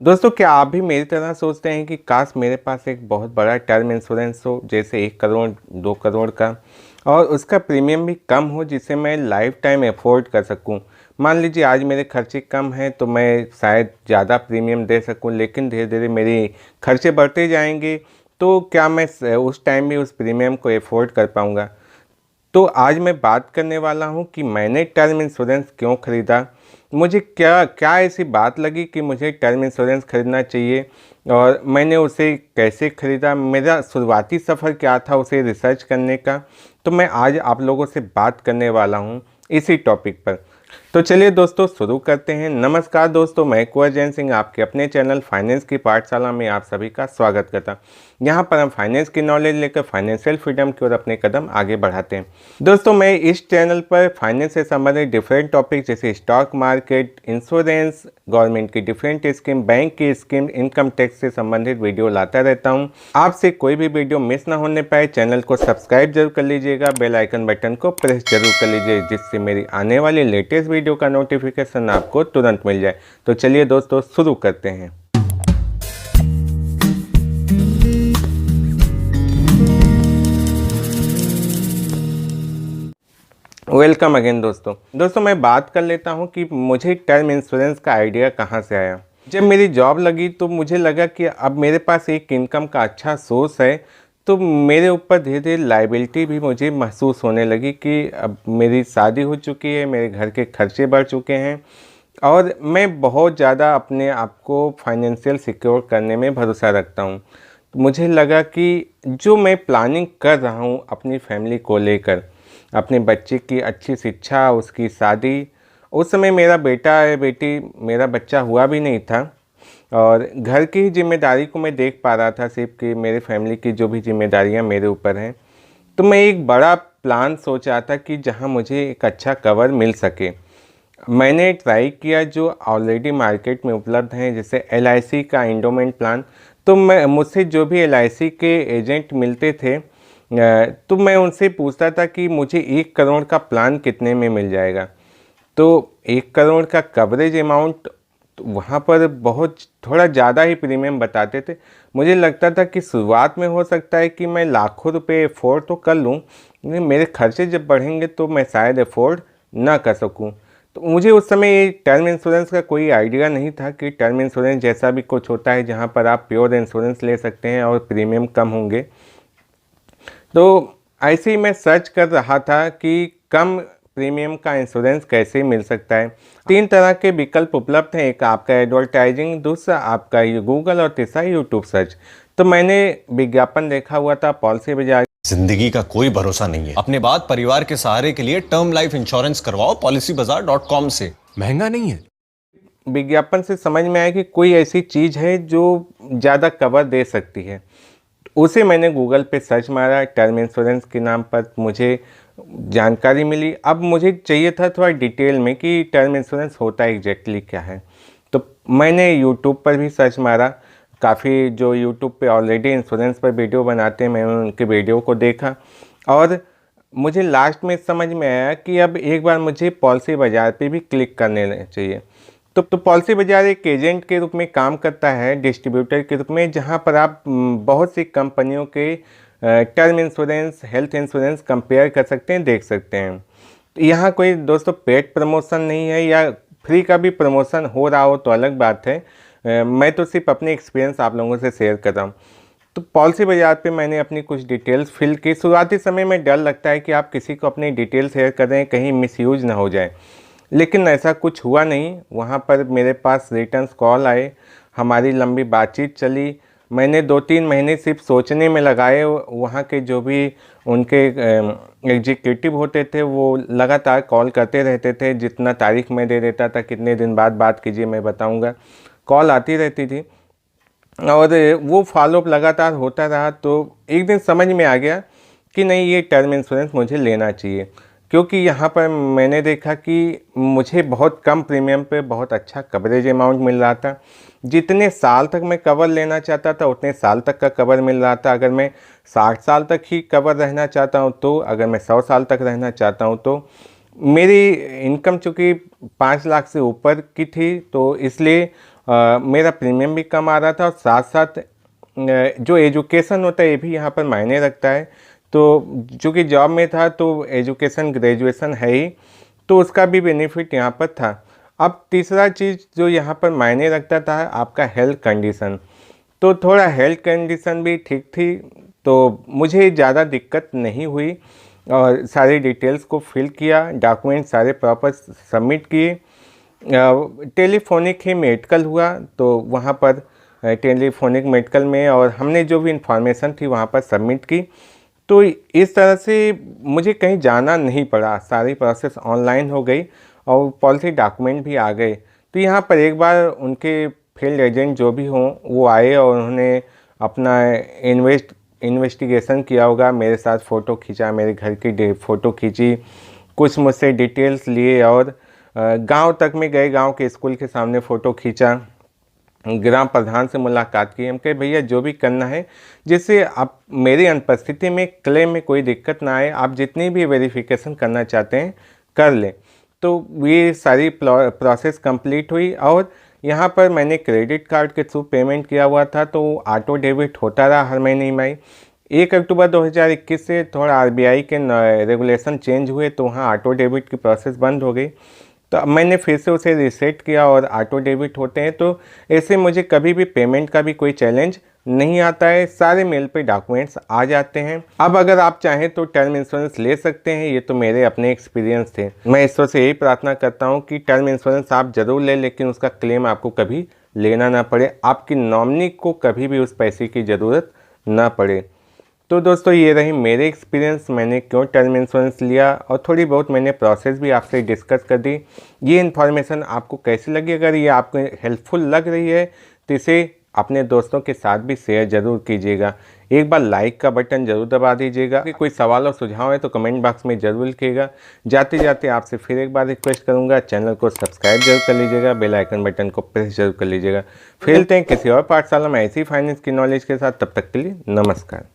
दोस्तों, क्या आप भी मेरी तरह सोचते हैं कि काश मेरे पास एक बहुत बड़ा टर्म इंश्योरेंस हो, जैसे 1 करोड़ 2 करोड़ का, और उसका प्रीमियम भी कम हो जिसे मैं लाइफ टाइम अफोर्ड कर सकूं। मान लीजिए आज मेरे खर्चे कम हैं तो मैं शायद ज़्यादा प्रीमियम दे सकूं, लेकिन धीरे धीरे मेरे खर्चे बढ़ते जाएंगे। तो क्या मैं उस टाइम भी उस प्रीमियम को अफोर्ड कर पाऊंगा? तो आज मैं बात करने वाला हूं कि मैंने टर्म इंश्योरेंस क्यों ख़रीदा, मुझे क्या क्या ऐसी बात लगी कि मुझे टर्म इंश्योरेंस खरीदना चाहिए, और मैंने उसे कैसे ख़रीदा, मेरा शुरुआती सफ़र क्या था उसे रिसर्च करने का। तो मैं आज आप लोगों से बात करने वाला हूं इसी टॉपिक पर। तो चलिए दोस्तों, शुरू करते हैं। नमस्कार दोस्तों, मैं कुंवर जैन सिंह आपके अपने चैनल फाइनेंस की पाठशाला में आप सभी का स्वागत करता हूं। यहां पर हम फाइनेंस की नॉलेज लेकर फाइनेंशियल फ्रीडम की ओर अपने कदम आगे बढ़ाते हैं। दोस्तों, मैं इस चैनल पर फाइनेंस से संबंधित डिफरेंट टॉपिक जैसे स्टॉक मार्केट, इंश्योरेंस, गवर्नमेंट की डिफरेंट स्कीम, बैंक की स्कीम, इनकम टैक्स से संबंधित वीडियो लाता रहता हूं। आपसे कोई भी वीडियो मिस ना होने पाए, चैनल को सब्सक्राइब जरूर कर लीजिएगा, बेल आइकन बटन को प्रेस जरूर कर लीजिए, जिससे मेरी आने वाली लेटेस्ट वीडियो का नोटिफिकेशन आपको तुरंत मिल जाए। तो चलिए दोस्तों, शुरू करते हैं। वेलकम अगेन दोस्तों, मैं बात कर लेता हूं कि मुझे टर्म इंश्योरेंस का आइडिया कहां से आया। जब मेरी जॉब लगी तो मुझे लगा कि अब मेरे पास एक इनकम का अच्छा सोर्स है, तो मेरे ऊपर धीरे धीरे लाइबिलिटी भी मुझे महसूस होने लगी कि अब मेरी शादी हो चुकी है, मेरे घर के खर्चे बढ़ चुके हैं, और मैं बहुत ज़्यादा अपने आप को फाइनेंशियल सिक्योर करने में भरोसा रखता हूँ। तो मुझे लगा कि जो मैं प्लानिंग कर रहा हूँ अपनी फैमिली को लेकर, अपने बच्चे की अच्छी शिक्षा, उसकी शादी, उस समय मेरा बेटा है बेटी, मेरा बच्चा हुआ भी नहीं था, और घर की ही जिम्मेदारी को मैं देख पा रहा था सिर्फ, कि मेरे फैमिली की जो भी जिम्मेदारियां मेरे ऊपर हैं। तो मैं एक बड़ा प्लान सोच रहा था कि जहां मुझे एक अच्छा कवर मिल सके। मैंने ट्राई किया जो ऑलरेडी मार्केट में उपलब्ध हैं, जैसे LIC का इंडोमेंट प्लान। तो मैं मुझसे जो भी LIC के एजेंट मिलते थे, तो मैं उनसे पूछता था कि मुझे 1 करोड़ का प्लान कितने में मिल जाएगा। तो 1 करोड़ का कवरेज अमाउंट वहाँ पर बहुत थोड़ा ज़्यादा ही प्रीमियम बताते थे। मुझे लगता था कि शुरुआत में हो सकता है कि मैं लाखों रुपए अफोर्ड तो कर लूँ, लेकिन मेरे खर्चे जब बढ़ेंगे तो मैं शायद अफोर्ड ना कर सकूँ। तो मुझे उस समय ये टर्म इंश्योरेंस का कोई आइडिया नहीं था कि टर्म इंश्योरेंस जैसा भी कुछ होता है, जहाँ पर आप प्योर इंश्योरेंस ले सकते हैं और प्रीमियम कम होंगे। तो ऐसे ही मैं सर्च कर रहा था कि कम प्रीमियम का इंश्योरेंस कैसे मिल सकता है। 3 तरह के विकल्प उपलब्ध हैं, एक आपका एडवर्टाइजिंग, दूसरा आपका गूगल, और तीसरा यूट्यूब सर्च। तो मैंने विज्ञापन देखा हुआ था पॉलिसी बाजार। जिंदगी का कोई भरोसा नहीं है। अपने बाद परिवार के सहारे के लिए टर्म लाइफ इंश्योरेंस करवाओ policybazaar.com से। महंगा नहीं है। विज्ञापन से समझ में आया कि कोई ऐसी चीज़ है जो ज़्यादा कवर दे सकती है। उसे मैंने गूगल पे सर्च मारा, टर्म इंश्योरेंस के नाम पर मुझे जानकारी मिली। अब मुझे चाहिए था थोड़ा डिटेल में कि टर्म इंश्योरेंस होता एग्जैक्टली क्या है। तो मैंने यूट्यूब पर भी सर्च मारा, काफ़ी जो यूट्यूब पे ऑलरेडी इंश्योरेंस पर वीडियो बनाते हैं, मैंने उनके वीडियो को देखा, और मुझे लास्ट में समझ में आया कि अब एक बार मुझे पॉलिसी बाज़ार पे भी क्लिक करने चाहिए। तो पॉलिसी बाजार एक एजेंट के रूप में काम करता है, डिस्ट्रीब्यूटर के रूप में, जहां पर आप बहुत सी कंपनियों के term insurance, health insurance compare कर सकते हैं, देख सकते हैं। तो यहाँ कोई दोस्तों पेड प्रमोशन नहीं है, या फ्री का भी प्रमोशन हो रहा हो तो अलग बात है। मैं तो सिर्फ अपनी एक्सपीरियंस आप लोगों से शेयर कर रहा हूँ। तो पॉलिसी बाजार पे मैंने अपनी कुछ डिटेल्स फिल की। शुरुआती समय में डर लगता है कि आप किसी को अपनी डिटेल शेयर कर रहे हैं, कहीं मिसयूज ना हो जाए, लेकिन ऐसा कुछ हुआ नहीं। वहाँ पर मेरे पास रिटर्न्स कॉल आए, हमारी लंबी बातचीत चली। मैंने 2-3 महीने सिर्फ सोचने में लगाए। वहाँ के जो भी उनके एग्जीक्यूटिव होते थे वो लगातार कॉल करते रहते थे, जितना तारीख मैं दे देता था, कितने दिन बाद बात कीजिए मैं बताऊँगा, कॉल आती रहती थी, और वो फॉलोअप लगातार होता रहा। तो एक दिन समझ में आ गया कि नहीं, ये टर्म इंश्योरेंस मुझे लेना चाहिए, क्योंकि यहाँ पर मैंने देखा कि मुझे बहुत कम प्रीमियम पे बहुत अच्छा कवरेज अमाउंट मिल रहा था। जितने साल तक मैं कवर लेना चाहता था उतने साल तक का कवर मिल रहा था। अगर मैं 60 साल तक ही कवर रहना चाहता हूँ तो, अगर मैं 100 साल तक रहना चाहता हूँ तो, मेरी इनकम चूँकि 5 लाख से ऊपर की थी, तो इसलिए मेरा प्रीमियम भी कम आ रहा था और साथ साथ जो एजुकेशन होता है ये भी यहाँ पर मायने रखता है। तो चूँकि जॉब में था तो एजुकेशन ग्रेजुएशन है ही, तो उसका भी बेनिफिट यहाँ पर था। अब तीसरा चीज़ जो यहाँ पर मायने रखता था आपका हेल्थ कंडीशन, तो थोड़ा हेल्थ कंडीशन भी ठीक थी, तो मुझे ज़्यादा दिक्कत नहीं हुई और सारी डिटेल्स को फिल किया, डॉक्यूमेंट सारे प्रॉपर सबमिट किए। टेलीफोनिक ही मेडिकल हुआ, तो वहाँ पर टेलीफोनिक मेडिकल में और हमने जो भी इंफॉर्मेशन थी वहाँ पर सबमिट की। तो इस तरह से मुझे कहीं जाना नहीं पड़ा, सारी प्रोसेस ऑनलाइन हो गई और पॉलिसी डॉक्यूमेंट भी आ गए। तो यहाँ पर एक बार उनके फील्ड एजेंट जो भी हों वो आए और उन्होंने अपना इन्वेस्टिगेशन किया होगा, मेरे साथ फ़ोटो खींचा, मेरे घर की फ़ोटो खींची, कुछ मुझसे डिटेल्स लिए और गांव तक में गए, गांव के स्कूल के सामने फ़ोटो खींचा, ग्राम प्रधान से मुलाकात की। हम कहे भैया जो भी करना है जिससे आप मेरी अनुपस्थिति में क्लेम में कोई दिक्कत ना आए, आप जितनी भी वेरिफिकेशन करना चाहते हैं कर लें। तो ये सारी प्रोसेस कंप्लीट हुई और यहाँ पर मैंने क्रेडिट कार्ड के थ्रू पेमेंट किया हुआ था, तो ऑटो डेबिट होता रहा हर महीने में। 1 अक्टूबर 2021 से थोड़ा आरबीआई के रेगुलेशन चेंज हुए तो वहाँ ऑटो डेबिट की प्रोसेस बंद हो गई, तो अब मैंने फिर से उसे रीसेट किया और ऑटो डेबिट होते हैं। तो ऐसे मुझे कभी भी पेमेंट का भी कोई चैलेंज नहीं आता है, सारे मेल पे डॉक्यूमेंट्स आ जाते हैं। अब अगर आप चाहें तो टर्म इंश्योरेंस ले सकते हैं, ये तो मेरे अपने एक्सपीरियंस थे। मैं ईश्वर से यही प्रार्थना करता हूँ कि टर्म इंश्योरेंस आप ज़रूर लें, लेकिन उसका क्लेम आपको कभी लेना ना पड़े, आपकी नॉमिनी को कभी भी उस पैसे की ज़रूरत ना पड़े। तो दोस्तों ये रही मेरे एक्सपीरियंस, मैंने क्यों टर्म इंश्योरेंस लिया और थोड़ी बहुत मैंने प्रोसेस भी आपसे डिस्कस कर दी। ये इन्फॉर्मेशन आपको कैसी लगी? अगर ये आपको हेल्पफुल लग रही है तो इसे अपने दोस्तों के साथ भी शेयर ज़रूर कीजिएगा। एक बार लाइक का बटन ज़रूर दबा दीजिएगा। कोई सवाल और सुझाव है तो कमेंट बॉक्स में ज़रूर लिखिएगा। जाते जाते आपसे फिर एक बार रिक्वेस्ट करूँगा, चैनल को सब्सक्राइब जरूर कर लीजिएगा, बेल आइकन बटन को प्रेस जरूर कर लीजिएगा। फिर मिलते हैं किसी और पाठशाला में ऐसी फाइनेंस की नॉलेज के साथ, तब तक के लिए नमस्कार।